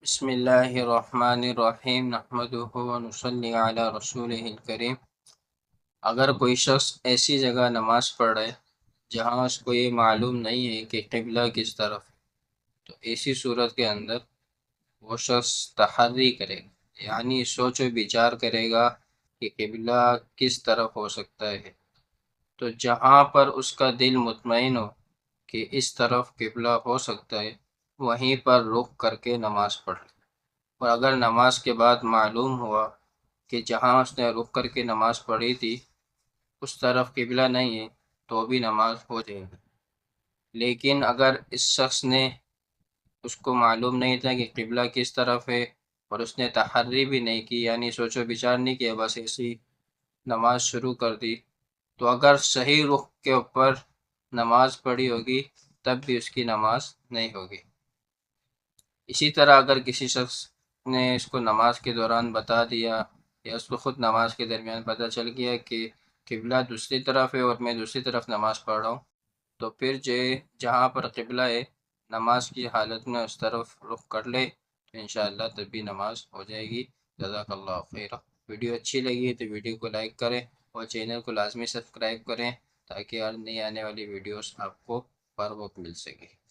بسم اللہ الرحمن الرحیم نحمدہ ونصلی علی رسولہ الکریم۔ اگر کوئی شخص ایسی جگہ نماز پڑھ رہے جہاں اس کو یہ معلوم نہیں ہے کہ قبلہ کس طرف ہے، تو ایسی صورت کے اندر وہ شخص تحری کرے گا، یعنی سوچ و بچار کرے گا کہ قبلہ کس طرف ہو سکتا ہے۔ تو جہاں پر اس کا دل مطمئن ہو کہ اس طرف قبلہ ہو سکتا ہے، وہیں پر رخ کر کے نماز پڑھ لے۔ اور اگر نماز کے بعد معلوم ہوا کہ جہاں اس نے رک کر کے نماز پڑھی تھی اس طرف قبلہ نہیں ہے، تو بھی نماز ہو جائے گی۔ لیکن اگر اس شخص نے اس کو معلوم نہیں تھا کہ قبلہ کس طرف ہے اور اس نے تحری بھی نہیں کی، یعنی سوچ و بچار نہیں کیا، بس ایسی نماز شروع کر دی، تو اگر صحیح رخ کے اوپر نماز پڑھی ہوگی تب بھی اس کی نماز نہیں ہوگی۔ اسی طرح اگر کسی شخص نے اس کو نماز کے دوران بتا دیا یا اس کو خود نماز کے درمیان پتہ چل گیا کہ قبلہ دوسری طرف ہے اور میں دوسری طرف نماز پڑھ رہا ہوں، تو پھر جہاں پر قبلہ ہے نماز کی حالت میں اس طرف رخ کر لے تو انشاءاللہ تب بھی نماز ہو جائے گی۔ جزاک اللہ خیر۔ ویڈیو اچھی لگی ہے تو ویڈیو کو لائک کریں اور چینل کو لازمی سبسکرائب کریں تاکہ ہر نئی آنے والی ویڈیوز آپ کو بر وقت مل سکے۔